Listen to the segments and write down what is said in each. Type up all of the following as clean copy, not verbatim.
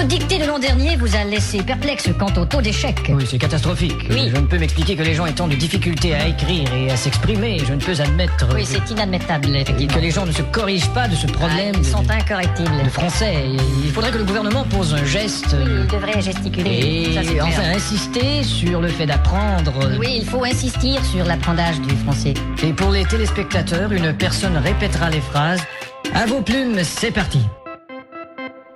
Votre dictée de l'an dernier vous a laissé perplexe quant au taux d'échec. Oui, c'est catastrophique. Oui. Je ne peux m'expliquer que les gens étant de difficultés à écrire et à s'exprimer. Je ne peux admettre... Oui, c'est inadmettable, effectivement. Que les gens ne se corrigent pas de ce problème Ils sont incorrectibles. de français. Il faudrait que le gouvernement pose un geste... Oui, il devrait gesticuler. Et Ça, c'est clair. enfin insister sur le fait d'apprendre... Oui, il faut insister sur l'apprentissage du français. Et pour les téléspectateurs, une personne répétera les phrases. À vos plumes, c'est parti.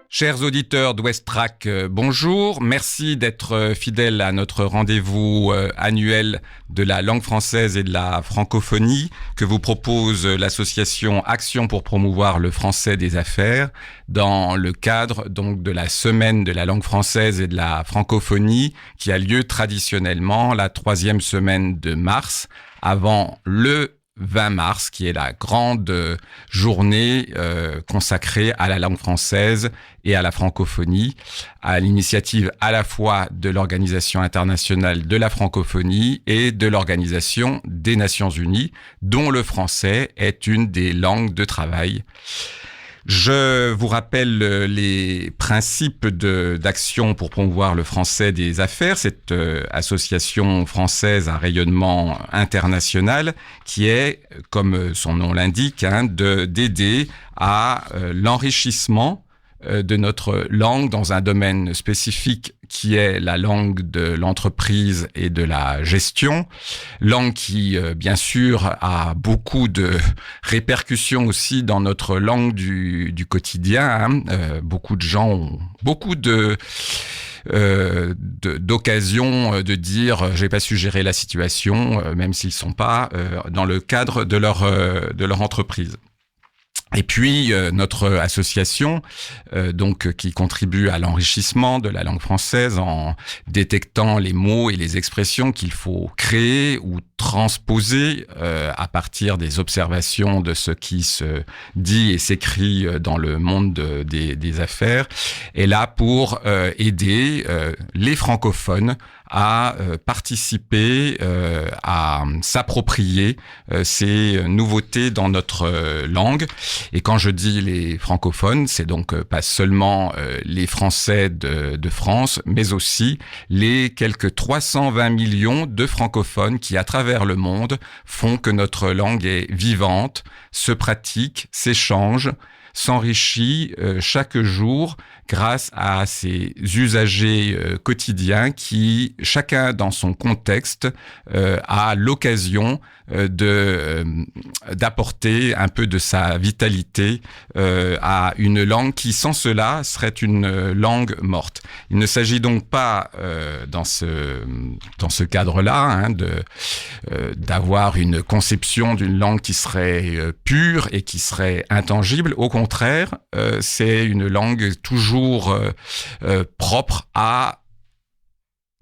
Chers auditeurs d'Ouest-Track, bonjour. Merci d'être fidèles à notre rendez-vous annuel de la langue française et de la francophonie que vous propose l'association Action pour promouvoir le français des affaires dans le cadre donc de la semaine de la langue française et de la francophonie qui a lieu traditionnellement la 3e semaine de mars avant le 20 mars, qui est la grande journée consacrée à la langue française et à la francophonie, à l'initiative à la fois de l'Organisation internationale de la francophonie et de l'Organisation des Nations unies, dont le français est une des langues de travail. Je vous rappelle les principes d'Action pour promouvoir le français des affaires, cette association française à rayonnement international qui est, comme son nom l'indique, d'aider à l'enrichissement de notre langue dans un domaine spécifique qui est la langue de l'entreprise et de la gestion, langue qui, bien sûr, a beaucoup de répercussions aussi dans notre langue du quotidien. Beaucoup de gens ont beaucoup d'occasion de dire j'ai pas su gérer la situation, même s'ils sont pas dans le cadre de leur entreprise. Et puis notre association donc qui contribue à l'enrichissement de la langue française en détectant les mots et les expressions qu'il faut créer ou transposer à partir des observations de ce qui se dit et s'écrit dans le monde des affaires, est là pour aider les francophones à participer, à s'approprier ces nouveautés dans notre langue. Et quand je dis les francophones, c'est donc pas seulement les Français de France, mais aussi les quelques 320 millions de francophones qui, à travers le monde, font que notre langue est vivante, se pratique, s'échange, s'enrichit chaque jour grâce à ces usagers quotidiens qui, chacun dans son contexte, a l'occasion d'apporter un peu de sa vitalité à une langue qui, sans cela, serait une langue morte. Il ne s'agit donc pas, dans ce cadre-là, d'avoir une conception d'une langue qui serait pure et qui serait intangible. Au contraire, c'est une langue toujours propre à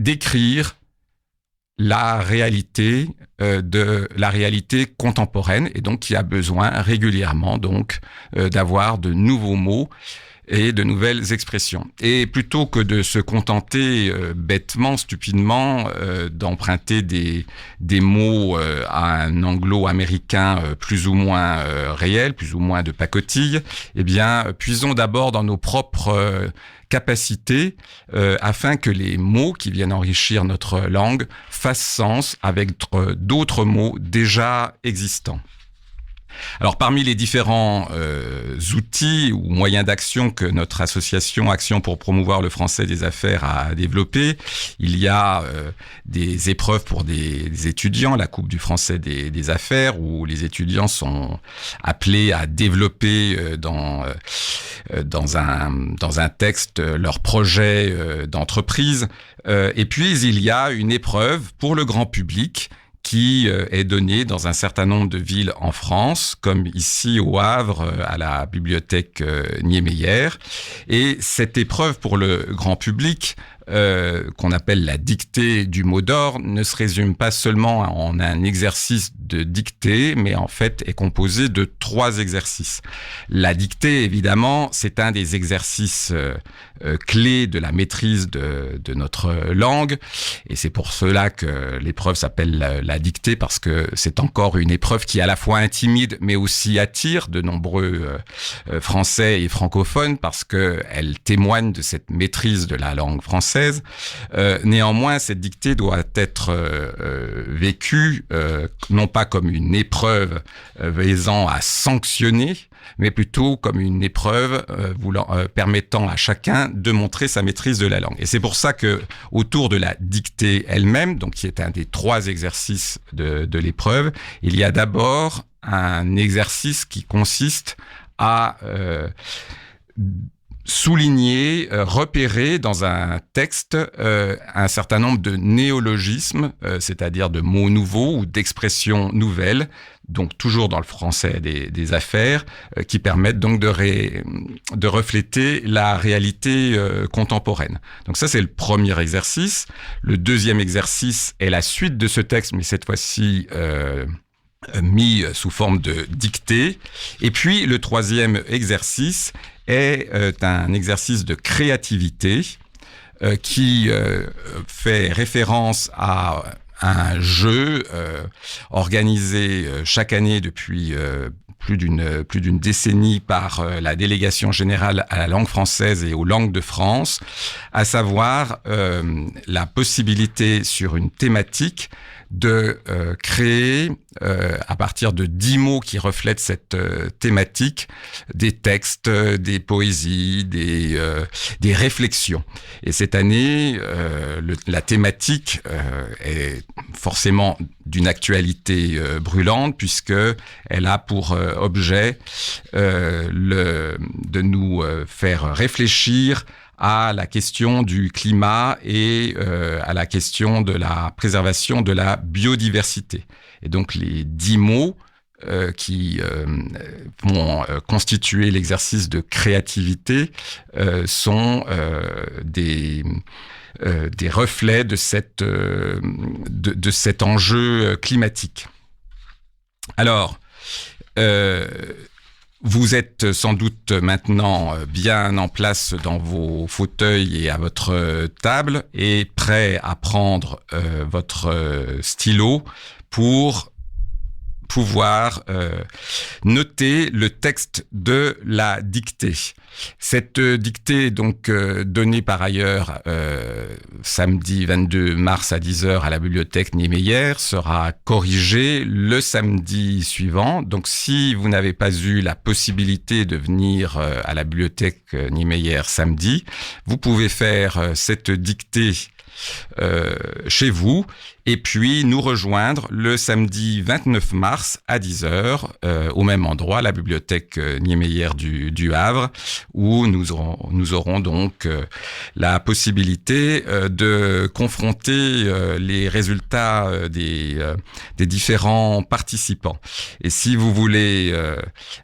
décrire la réalité de la réalité contemporaine et donc qui a besoin régulièrement donc d'avoir de nouveaux mots et de nouvelles expressions. Et plutôt que de se contenter bêtement, stupidement, d'emprunter des mots à un anglo-américain plus ou moins réel, plus ou moins de pacotille, eh bien, puisons d'abord dans nos propres capacités afin que les mots qui viennent enrichir notre langue fassent sens avec d'autres mots déjà existants. Alors, parmi les différents outils ou moyens d'action que notre association Action pour promouvoir le français des affaires a développé, il y a des épreuves pour des étudiants, la Coupe du français des affaires, où les étudiants sont appelés à développer dans un texte leur projet d'entreprise. Et puis, il y a une épreuve pour le grand public qui est donnée dans un certain nombre de villes en France, comme ici au Havre, à la bibliothèque Niemeyer. Et cette épreuve pour le grand public, qu'on appelle la dictée du mot d'ordre, ne se résume pas seulement en un exercice de dictée, mais en fait est composée de 3 exercices. La dictée, évidemment, c'est un des exercices clés de la maîtrise de notre langue, et c'est pour cela que l'épreuve s'appelle la dictée, parce que c'est encore une épreuve qui à la fois intimide, mais aussi attire de nombreux Français et francophones, parce que elle témoigne de cette maîtrise de la langue française. Néanmoins, cette dictée doit être vécue non pas comme une épreuve visant à sanctionner, mais plutôt comme une épreuve permettant à chacun de montrer sa maîtrise de la langue. Et c'est pour ça que autour de la dictée elle-même, donc qui est un des 3 exercices de l'épreuve, il y a d'abord un exercice qui consiste à souligner, repérer dans un texte un certain nombre de néologismes, c'est-à-dire de mots nouveaux ou d'expressions nouvelles, donc toujours dans le français des affaires, qui permettent donc de refléter la réalité contemporaine. Donc ça, c'est le premier exercice. Le deuxième exercice est la suite de ce texte, mais cette fois-ci mis sous forme de dictée. Et puis, le troisième exercice est un exercice de créativité qui fait référence à un jeu organisé chaque année depuis plus d'une décennie par la Délégation générale à la langue française et aux langues de France, à savoir la possibilité sur une thématique de créer, à partir de 10 mots qui reflètent cette thématique, des textes, des poésies, des réflexions. Et cette année, la thématique est forcément d'une actualité brûlante, puisque elle a pour objet de nous faire réfléchir à la question du climat et à la question de la préservation de la biodiversité. Et donc les 10 mots qui vont constituer l'exercice de créativité sont des reflets de cet enjeu climatique. Alors, vous êtes sans doute maintenant bien en place dans vos fauteuils et à votre table et prêt à prendre votre stylo pour pouvoir noter le texte de la dictée. Cette dictée est donc donnée par ailleurs samedi 22 mars à 10h à la bibliothèque Niemeyer, sera corrigée le samedi suivant. Donc si vous n'avez pas eu la possibilité de venir à la bibliothèque Niemeyer samedi, vous pouvez faire cette dictée chez vous et puis nous rejoindre le samedi 29 mars à 10h au même endroit, la bibliothèque Niemeyer du Havre, où nous aurons donc la possibilité de confronter les résultats des différents participants. Et si vous voulez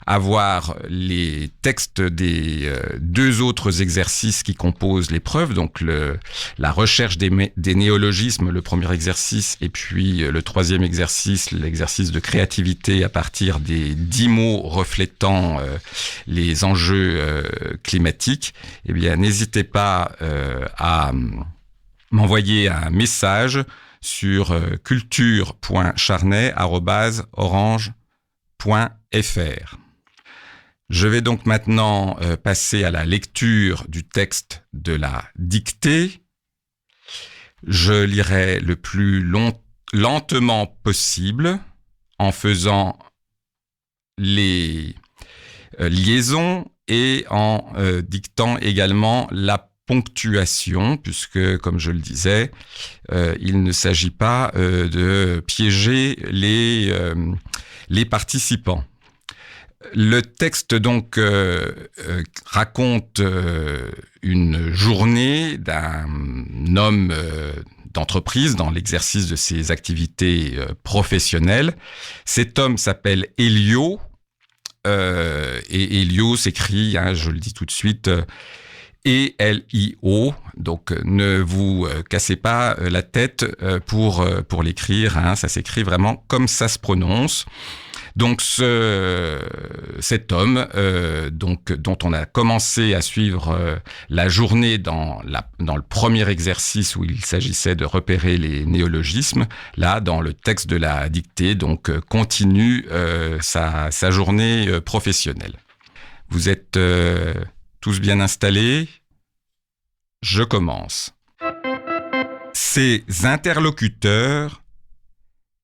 avoir les textes des 2 autres exercices qui composent l'épreuve, donc la recherche des néologismes, le premier exercice, et puis le troisième exercice, l'exercice de créativité à partir des 10 mots reflétant les enjeux climatiques, eh bien, n'hésitez pas à m'envoyer un message sur culture.charnay@orange.fr. Je vais donc maintenant passer à la lecture du texte de la dictée. Je lirai le plus lentement possible en faisant les liaisons et en dictant également la ponctuation, puisque, comme je le disais, il ne s'agit pas de piéger les participants. Le texte donc raconte une journée d'un homme d'entreprise dans l'exercice de ses activités professionnelles. Cet homme s'appelle Elio, et Elio s'écrit, je le dis tout de suite, E-L-I-O, donc ne vous cassez pas la tête pour l'écrire, ça s'écrit vraiment comme ça se prononce. Donc cet homme, dont on a commencé à suivre la journée dans le premier exercice où il s'agissait de repérer les néologismes, là dans le texte de la dictée, donc continue sa journée professionnelle. Vous êtes Tous bien installés? Je commence. Ces interlocuteurs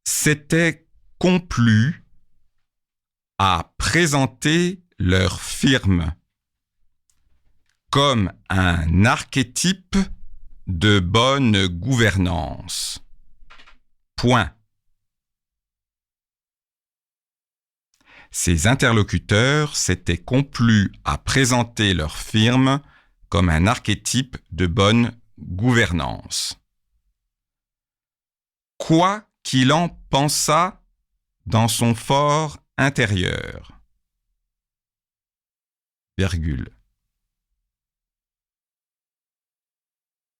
s'étaient complus à présenter leur firme comme un archétype de bonne gouvernance. Point. Ces interlocuteurs s'étaient complus à présenter leur firme comme un archétype de bonne gouvernance. Quoi qu'il en pensât dans son fort intérieur. Virgule.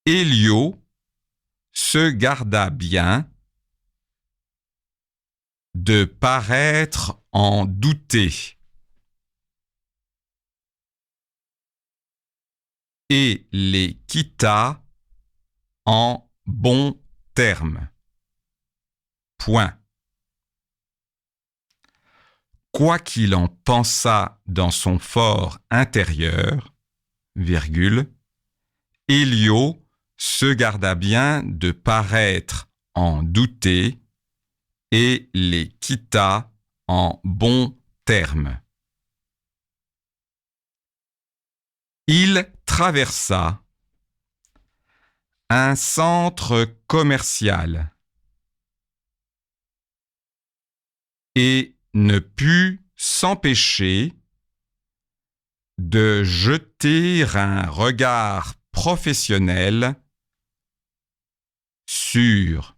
Héliot se garda bien de paraître en douter et les quitta en bons termes. Point. Quoi qu'il en pensât dans son fort intérieur, virgule, Héliot se garda bien de paraître en douter et les quitta en bons termes. Il traversa un centre commercial et ne put s'empêcher de jeter un regard professionnel sur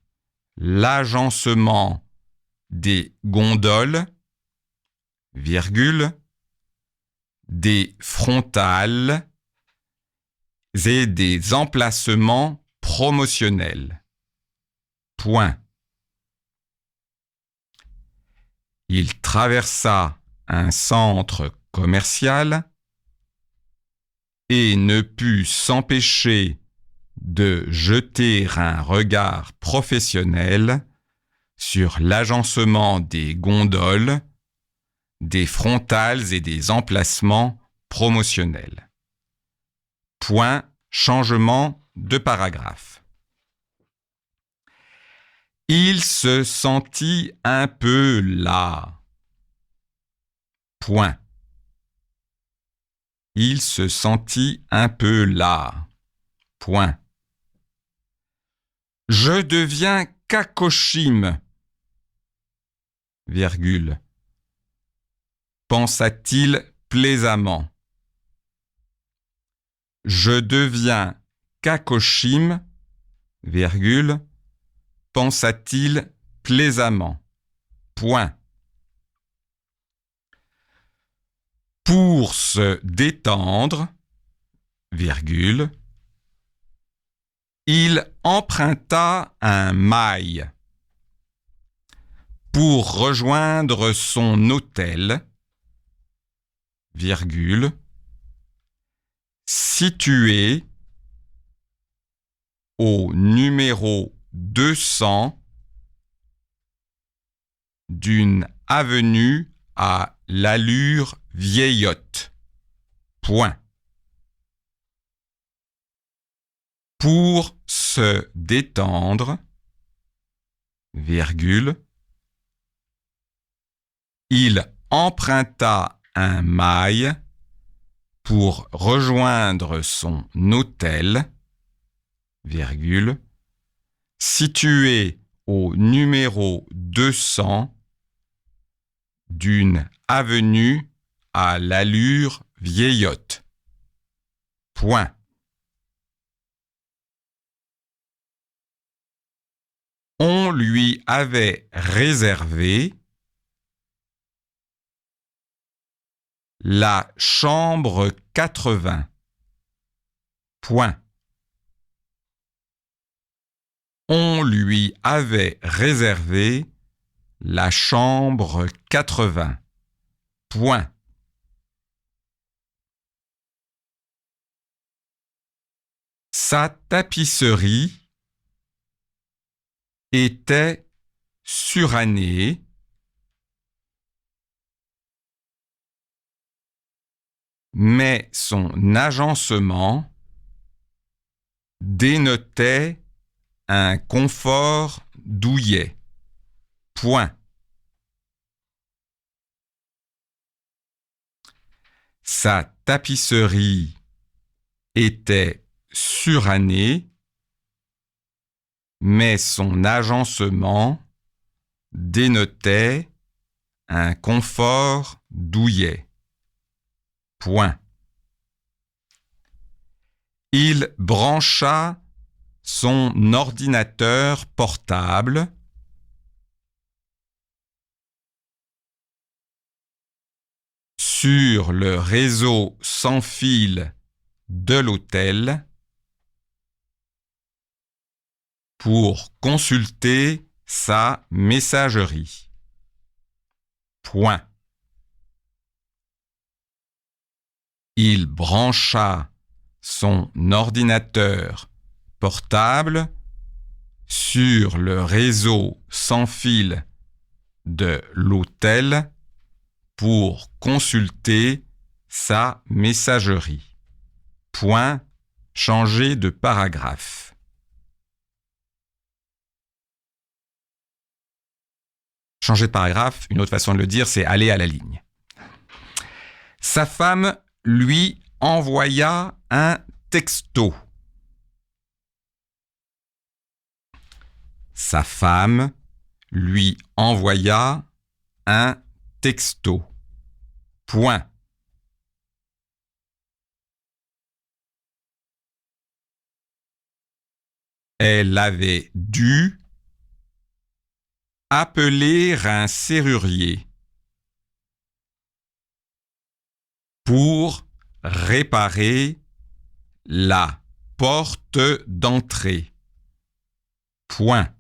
l'agencement des gondoles, virgule, des frontales et des emplacements promotionnels. Point. Il traversa un centre commercial et ne put s'empêcher de jeter un regard professionnel sur l'agencement des gondoles, des frontales et des emplacements promotionnels. Point. Changement de paragraphe. Il se sentit un peu las. Point. Il se sentit un peu las. Point. Je deviens cacochime, virgule, pensa-t-il plaisamment. Je deviens cacochime, virgule, pensa-t-il plaisamment. Point. Pour se détendre, virgule, il emprunta un mail pour rejoindre son hôtel, virgule, situé au numéro 200 d'une avenue à l'allure vieillotte. Point. Pour se détendre, virgule, il emprunta un mail pour rejoindre son hôtel, virgule, situé au numéro 200 d'une avenue à l'allure vieillotte. Point. On lui avait réservé la chambre 80. Point. On lui avait réservé la chambre 80. Point. Sa tapisserie était surannée mais son agencement dénotait un confort douillet. Point. Sa tapisserie était surannée, mais son agencement dénotait un confort douillet. Point. Il brancha son ordinateur portable sur le réseau sans fil de l'hôtel pour consulter sa messagerie. Point. Il brancha son ordinateur portable sur le réseau sans fil de l'hôtel pour consulter sa messagerie. Point. Changer de paragraphe. Changer de paragraphe, une autre façon de le dire, c'est aller à la ligne. Sa femme lui envoya un texto. Sa femme lui envoya un texto. Point. Elle avait dû appeler un serrurier pour réparer la porte d'entrée. Point.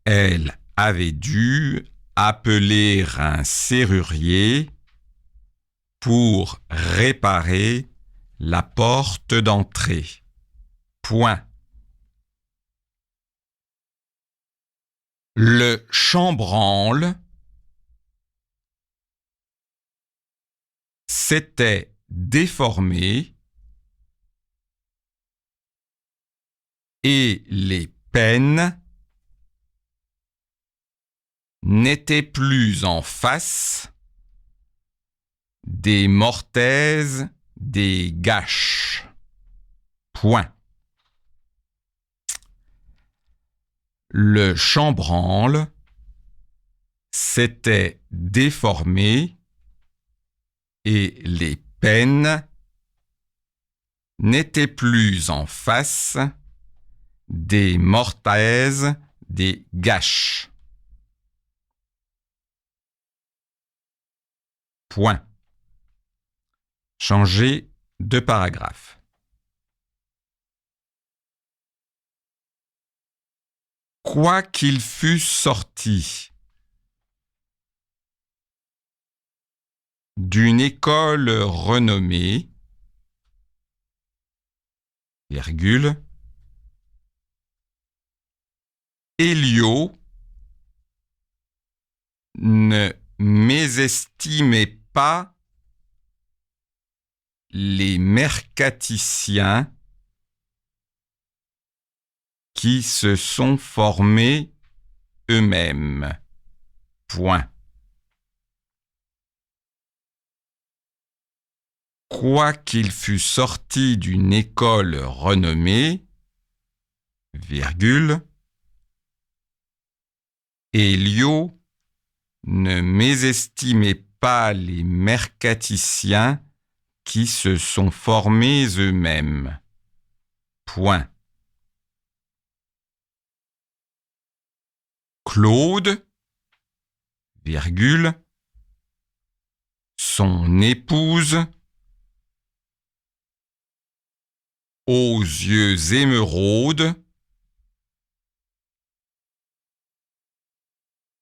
Elle avait dû appeler un serrurier pour réparer la porte d'entrée. Point. Le chambranle s'était déformé et les pennes n'étaient plus en face des mortaises, des gâches. Point. Le chambranle s'était déformé et les pennes n'étaient plus en face des mortaises, des gâches. Point. Changer de paragraphe. Quoi qu'il fût sorti d'une école renommée, virgule, Héliot ne mésestimait pas les mercaticiens qui se sont formés eux-mêmes. Point. Quoi qu'il fût sorti d'une école renommée, virgule, Héliot ne mésestimait pas les mercaticiens qui se sont formés eux-mêmes. Point. Claude, virgule, son épouse, aux yeux émeraudes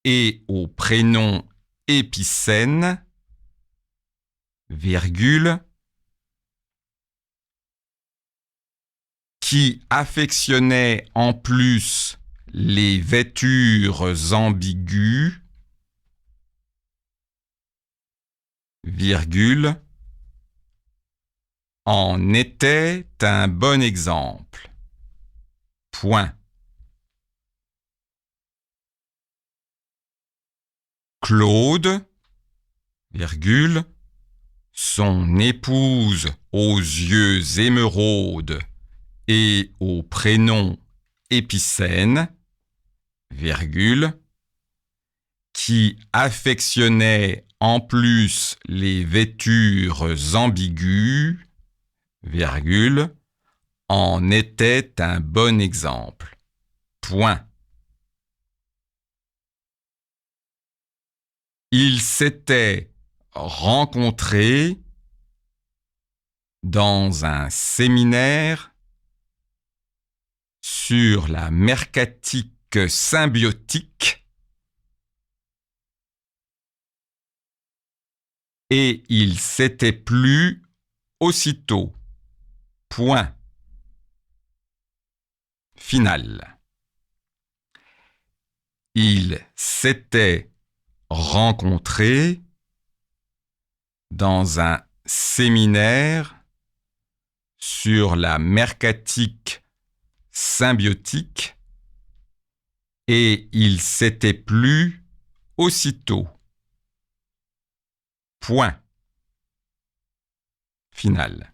et au prénom Épicène, virgule, qui affectionnait en plus les vêtures ambiguës, virgule, en était un bon exemple. Point. Claude, virgule, son épouse aux yeux émeraudes et au prénom Épicène, virgule, qui affectionnait en plus les vêtures ambiguës, virgule, en était un bon exemple. Point. Ils s'étaient rencontrés dans un séminaire sur la mercatique symbiotique et ils s'étaient plu aussitôt. Point. Final. Ils s'étaient rencontrés dans un séminaire sur la mercatique symbiotique et il s'était plu aussitôt. Point. Final.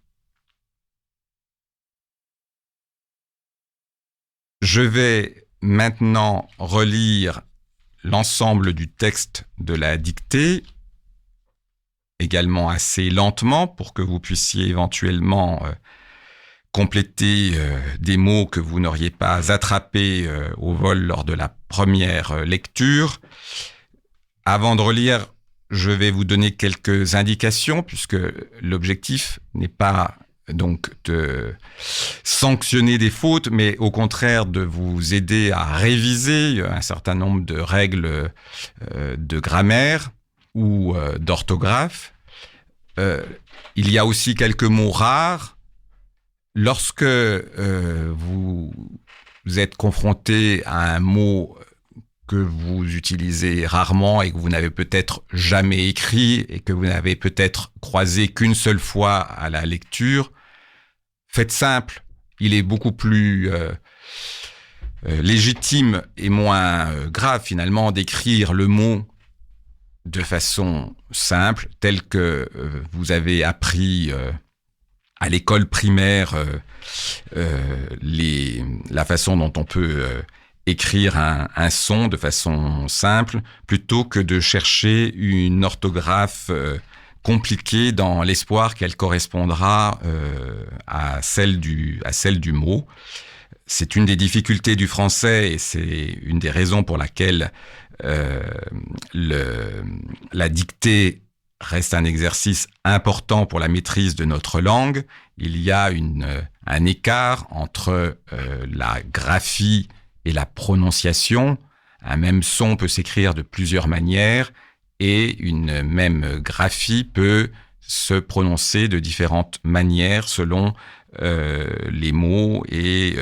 Je vais maintenant relire l'ensemble du texte de la dictée, également assez lentement pour que vous puissiez éventuellement compléter des mots que vous n'auriez pas attrapés au vol lors de la première lecture. Avant de relire, je vais vous donner quelques indications puisque l'objectif n'est pas donc de sanctionner des fautes, mais au contraire de vous aider à réviser un certain nombre de règles de grammaire ou d'orthographe. Il y a aussi quelques mots rares. Lorsque vous êtes confronté à un mot que vous utilisez rarement et que vous n'avez peut-être jamais écrit et que vous n'avez peut-être croisé qu'une seule fois à la lecture, faites simple. Il est beaucoup plus légitime et moins grave finalement d'écrire le mot de façon simple, tel que vous avez appris à l'école primaire la façon dont on peut écrire un son de façon simple, plutôt que de chercher une orthographe compliquée dans l'espoir qu'elle correspondra à celle du mot. C'est une des difficultés du français et c'est une des raisons pour laquelle la dictée reste un exercice important pour la maîtrise de notre langue. Il y a un écart entre la graphie et la prononciation. Un même son peut s'écrire de plusieurs manières et une même graphie peut se prononcer de différentes manières selon les mots et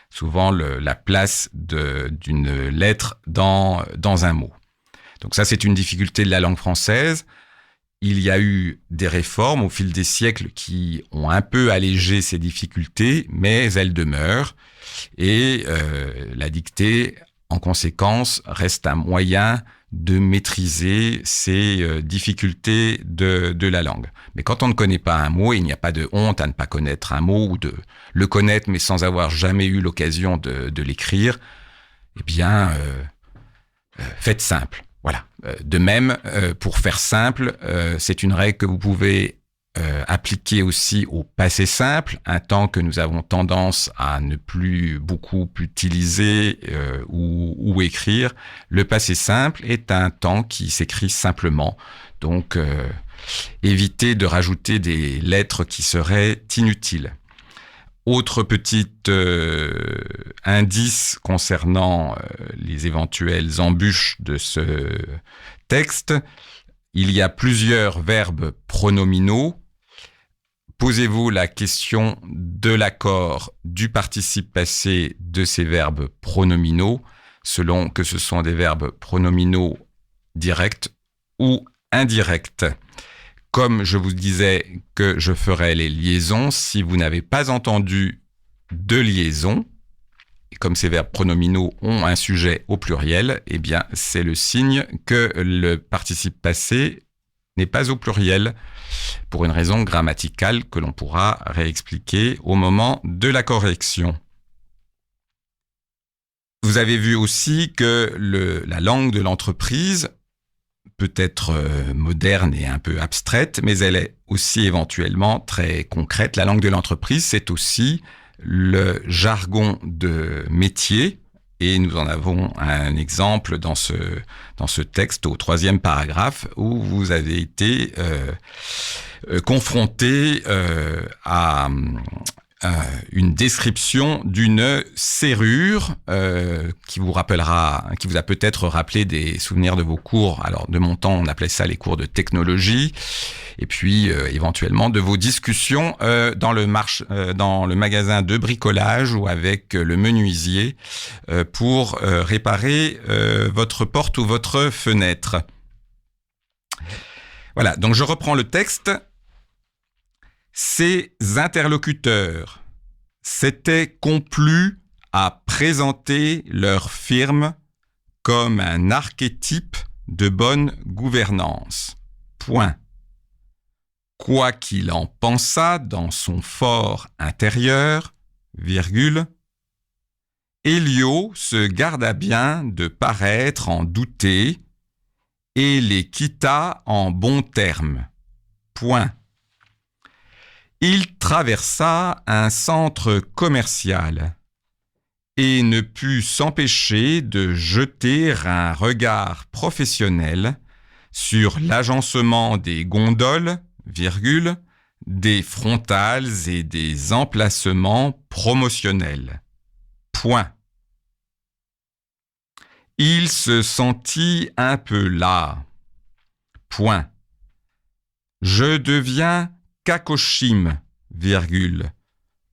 souvent la place d'une lettre dans un mot. Donc ça, c'est une difficulté de la langue française. Il y a eu des réformes au fil des siècles qui ont un peu allégé ces difficultés, mais elles demeurent. Et la dictée, en conséquence, reste un moyen de maîtriser ces difficultés de la langue. Mais quand on ne connaît pas un mot, il n'y a pas de honte à ne pas connaître un mot ou de le connaître mais sans avoir jamais eu l'occasion de l'écrire. Eh bien, faites simple. Voilà. De même, pour faire simple, c'est une règle que vous pouvez appliquer aussi au passé simple, un temps que nous avons tendance à ne plus beaucoup utiliser ou écrire. Le passé simple est un temps qui s'écrit simplement. Donc, évitez de rajouter des lettres qui seraient inutiles. Autre petit indice concernant les éventuelles embûches de ce texte, il y a plusieurs verbes pronominaux. Posez-vous la question de l'accord du participe passé de ces verbes pronominaux, selon que ce sont des verbes pronominaux directs ou indirects. Comme je vous disais que je ferai les liaisons, si vous n'avez pas entendu de liaison, et comme ces verbes pronominaux ont un sujet au pluriel, eh bien, c'est le signe que le participe passé n'est pas au pluriel pour une raison grammaticale que l'on pourra réexpliquer au moment de la correction. Vous avez vu aussi que la langue de l'entreprise peut être moderne et un peu abstraite, mais elle est aussi éventuellement très concrète. La langue de l'entreprise, c'est aussi le jargon de métier, et nous en avons un exemple dans ce texte au 3e paragraphe où vous avez été confronté à une description d'une serrure qui vous a peut-être rappelé des souvenirs de vos cours. Alors, de mon temps, on appelait ça les cours de technologie. Et puis, éventuellement, de vos discussions dans le magasin de bricolage ou avec le menuisier pour réparer votre porte ou votre fenêtre. Voilà, donc je reprends le texte. Ces interlocuteurs s'étaient complus à présenter leur firme comme un archétype de bonne gouvernance. Point. Quoi qu'il en pensât dans son fort intérieur, virgule, Elio se garda bien de paraître en douter et les quitta en bons termes. Point. Il traversa un centre commercial et ne put s'empêcher de jeter un regard professionnel sur l'agencement des gondoles, virgule, des frontales et des emplacements promotionnels. Point. Il se sentit un peu las. Point. Je deviens Kakoshim, virgule,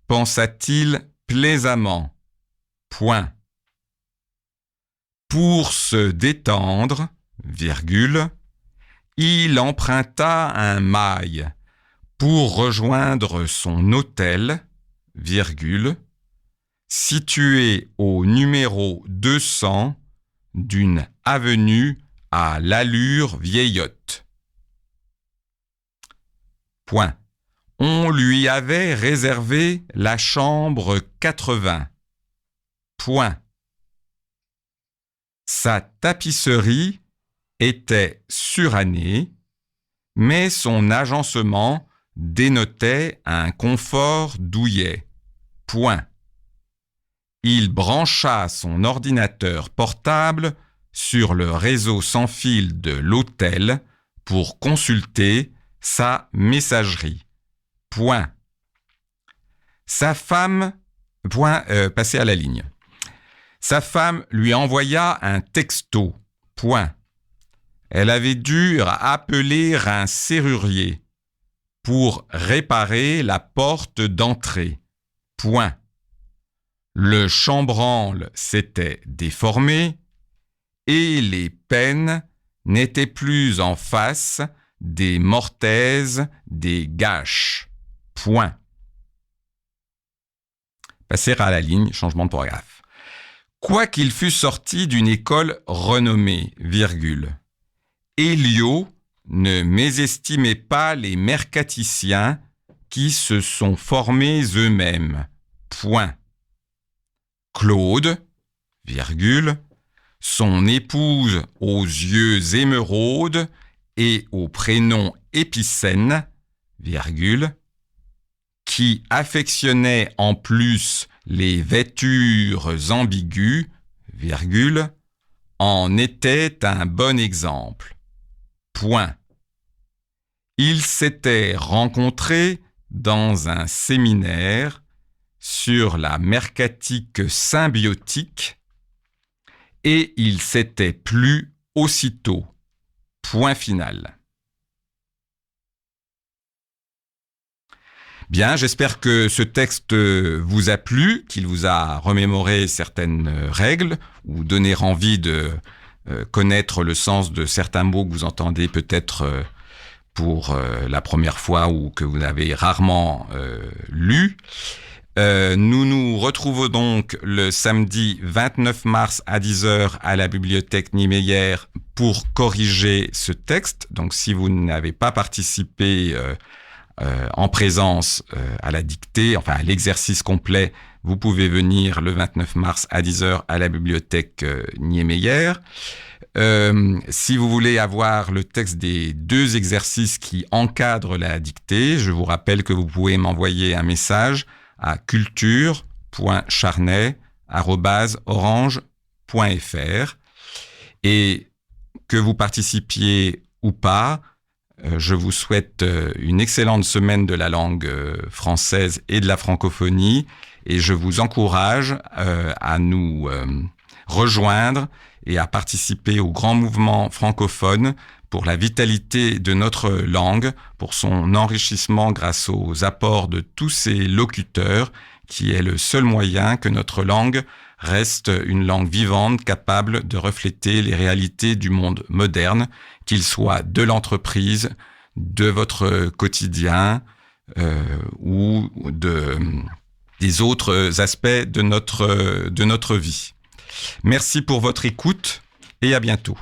pensa-t-il plaisamment. Point. Pour se détendre, virgule, il emprunta un mail pour rejoindre son hôtel, virgule, situé au numéro 200 d'une avenue à l'allure vieillotte. Point. On lui avait réservé la chambre 80. Point. Sa tapisserie était surannée, mais son agencement dénotait un confort douillet. Point. Il brancha son ordinateur portable sur le réseau sans fil de l'hôtel pour consulter sa messagerie. Point. Sa femme... Point, passez à la ligne. Sa femme lui envoya un texto. Point. Elle avait dû appeler un serrurier pour réparer la porte d'entrée. Point. Le chambranle s'était déformé et les pennes n'étaient plus en face des mortaises, des gâches. Point. Passer à la ligne, changement de paragraphe. Quoiqu'il fût sorti d'une école renommée, virgule, Elio ne mésestimait pas les mercaticiens qui se sont formés eux-mêmes. Point. Claude, virgule, son épouse aux yeux émeraudes et au prénom Épicène, virgule, qui affectionnait en plus les vêtures ambiguës, virgule, en était un bon exemple. Point. Ils s'étaient rencontrés dans un séminaire sur la mercatique symbiotique et ils s'étaient plu aussitôt. Point final. Bien, j'espère que ce texte vous a plu, qu'il vous a remémoré certaines règles ou donné envie de connaître le sens de certains mots que vous entendez peut-être pour la première fois ou que vous avez rarement lu. Nous nous retrouvons donc le samedi 29 mars à 10h à la bibliothèque Niemeyer pour corriger ce texte. Donc si vous n'avez pas participé en présence à la dictée, enfin à l'exercice complet, vous pouvez venir le 29 mars à 10h à la bibliothèque Niemeyer. Si vous voulez avoir le texte des 2 exercices qui encadrent la dictée, je vous rappelle que vous pouvez m'envoyer un message à culture.charnay@orange.fr. Et que vous participiez ou pas, je vous souhaite une excellente semaine de la langue française et de la francophonie, et je vous encourage à nous rejoindre et à participer au grand mouvement francophone pour la vitalité de notre langue, pour son enrichissement grâce aux apports de tous ces locuteurs, qui est le seul moyen que notre langue reste une langue vivante, capable de refléter les réalités du monde moderne, qu'il soit de l'entreprise, de votre quotidien ou des autres aspects de notre vie. Merci pour votre écoute et à bientôt.